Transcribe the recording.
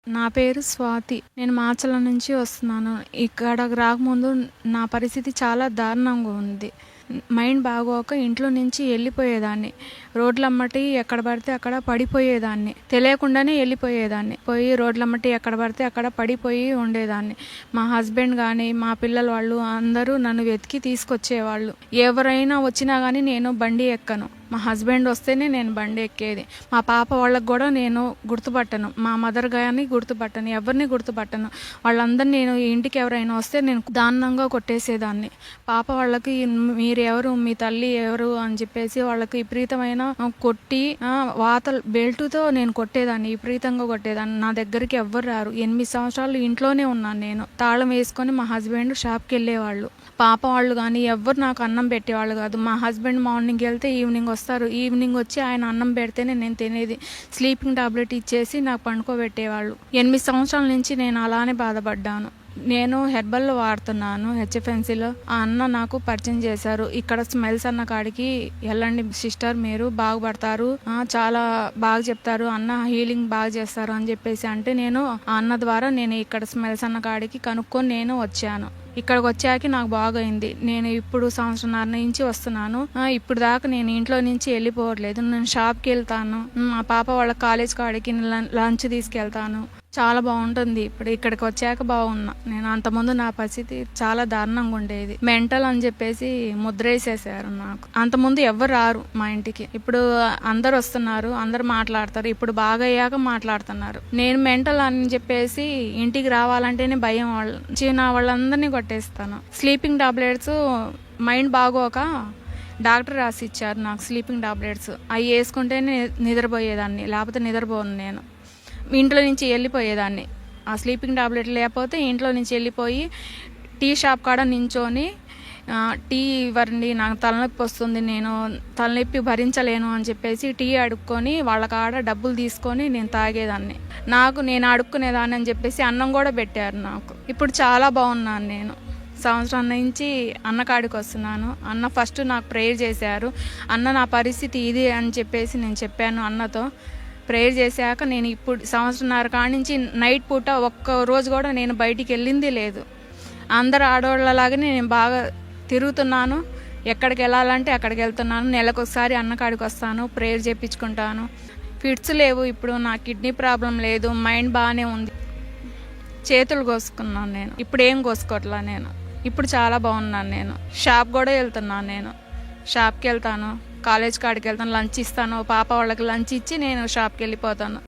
నా పేరు స్వాతి. నేను మాచర్ల నుంచి వస్తున్నాను. ఇక్కడకి రాకముందు నా పరిస్థితి చాలా దారుణంగా ఉంది. మైండ్ బాగోక ఇంట్లో నుంచి వెళ్ళిపోయేదాన్ని. రోడ్లమ్మటి ఎక్కడ పడితే అక్కడ పడిపోయేదాన్ని. తెలియకుండానే వెళ్ళిపోయేదాన్ని. పోయి రోడ్లమ్మటి ఎక్కడ పడితే అక్కడ పడిపోయి ఉండేదాన్ని. మా హస్బెండ్ కానీ మా పిల్లల వాళ్ళు అందరూ నన్ను వెతికి తీసుకొచ్చేవాళ్ళు. ఎవరైనా వచ్చినా కానీ నేను బండి ఎక్కను. మా హస్బెండ్ వస్తేనే నేను బండి ఎక్కేది. మా పాప వాళ్ళకి కూడా నేను గుర్తుపట్టను. మా మదర్ కానీ గుర్తుపట్టను. ఎవరిని గుర్తుపట్టను. వాళ్ళందరినీ నేను ఇంటికి ఎవరైనా వస్తే నేను దారుణంగా కొట్టేసేదాన్ని. పాప వాళ్ళకి మీరెవరు, మీ తల్లి ఎవరు అని చెప్పేసి వాళ్ళకి విపరీతమైన కొట్టి వాతలు బెల్టుతో నేను కొట్టేదాన్ని. విపరీతంగా కొట్టేదాన్ని. నా దగ్గరికి ఎవ్వరు రారు. 8 సంవత్సరాలు ఇంట్లోనే ఉన్నాను నేను. తాళం వేసుకొని మా హస్బెండ్ షాప్కి వెళ్ళేవాళ్ళు. పాప వాళ్ళు కానీ ఎవ్వరు నాకు అన్నం పెట్టేవాళ్ళు కాదు. మా హస్బెండ్ మార్నింగ్ వెళ్తే ఈవినింగ్ వస్తారు. ఈవినింగ్ వచ్చి ఆయన అన్నం పెడితేనే నేను తినేది. స్లీపింగ్ టాబ్లెట్ ఇచ్చేసి నాకు పండుకోబెట్టేవాళ్ళు. 8 సంవత్సరాల నుంచి నేను అలానే బాధపడ్డాను. నేను హెర్బల్ వాడుతున్నాను, హెచ్ఎఫ్ఎన్సీలో. ఆ అన్న నాకు పరిచయం చేశారు. ఇక్కడ స్మెల్స్ అన్న కాడికి వెళ్ళండి సిస్టర్, మీరు బాగుపడతారు, చాలా బాగా చెప్తారు, అన్న హీలింగ్ బాగా చేస్తారు అని చెప్పేసి అంటే నేను ఆ అన్న ద్వారా నేను ఇక్కడ స్మెల్స్ అన్న కాడికి కనుక్కొని నేను వచ్చాను. ఇక్కడికి వచ్చాక నాకు బాగైంది. నేను ఇప్పుడు 1.5 సంవత్సరాల నుంచి వస్తున్నాను. ఇప్పుడు దాకా నేను ఇంట్లో నుంచి వెళ్ళిపోవట్లేదు. నేను షాప్కి వెళ్తాను. మా పాప వాళ్ళ కాలేజ్ కాడికి లంచ్ తీసుకెళ్తాను. చాలా బాగుంటుంది. ఇప్పుడు ఇక్కడికి వచ్చాక బాగున్నా. నేను అంతకుముందు నా పరిస్థితి చాలా దారుణంగా ఉండేది. మెంటల్ అని చెప్పేసి ముద్రేసేసారు నాకు. అంతకుముందు ఎవరు రారు మా ఇంటికి. ఇప్పుడు అందరు వస్తున్నారు, అందరు మాట్లాడతారు. ఇప్పుడు బాగా అయ్యాక మాట్లాడుతున్నారు. నేను మెంటల్ అని చెప్పేసి ఇంటికి రావాలంటేనే భయం. వాళ్ళందరినీ కొట్టేస్తాను. స్లీపింగ్ టాబ్లెట్స్ మైండ్ బాగోక డాక్టర్ రాసి ఇచ్చారు నాకు స్లీపింగ్ టాబ్లెట్స్. అవి వేసుకుంటేనే నిద్రపోయేదాన్ని, లేకపోతే నిద్రపోను. నేను ఇంట్లో నుంచి వెళ్ళిపోయేదాన్ని. ఆ స్లీపింగ్ టాబ్లెట్ లేకపోతే ఇంట్లో నుంచి వెళ్ళిపోయి టీ షాప్ కాడ నించొని టీ ఇవ్వండి, నాకు తలనొప్పి వస్తుంది, నేను తలనొప్పి భరించలేను అని చెప్పేసి టీ అడుక్కొని వాళ్ళ కాడ డబ్బులు తీసుకొని నేను తాగేదాన్ని. నేను అడుక్కునేదాన్ని అని చెప్పేసి అన్నం కూడా పెట్టారు నాకు. ఇప్పుడు చాలా బాగున్నాను. నేను 1 సంవత్సరం నుంచి అన్న కాడికి వస్తున్నాను. అన్న ఫస్ట్ నాకు ప్రేయర్ చేశారు. అన్న నా పరిస్థితి ఇది అని చెప్పేసి నేను చెప్పాను అన్నతో. ప్రేయర్ చేశాక నేను ఇప్పుడు 1.5 సంవత్సరాల కాడి నుంచి నైట్ పూట ఒక్క రోజు కూడా నేను బయటికి వెళ్ళింది లేదు. అందరు ఆడవాళ్ళలాగానే నేను బాగా తిరుగుతున్నాను. ఎక్కడికి వెళ్ళాలంటే అక్కడికి వెళ్తున్నాను. నెలకొకసారి అన్న కాడికి వస్తాను, ప్రేయర్ చేయించుకుంటాను. ఫిట్స్ లేవు. ఇప్పుడు నా కిడ్నీ ప్రాబ్లం లేదు. మైండ్ బాగానే ఉంది. చేతులు కోసుకున్నాను నేను. ఇప్పుడు ఏం కోసుకోవట్లా నేను. ఇప్పుడు చాలా బాగున్నాను. నేను షాప్ కూడా వెళ్తున్నాను. నేను షాప్కి వెళ్తాను, కాలేజ్ కాడికి వెళ్తాను, లంచ్ ఇస్తాను. పాప వాళ్ళకి లంచ్ ఇచ్చి నేను షాప్కి వెళ్ళిపోతాను.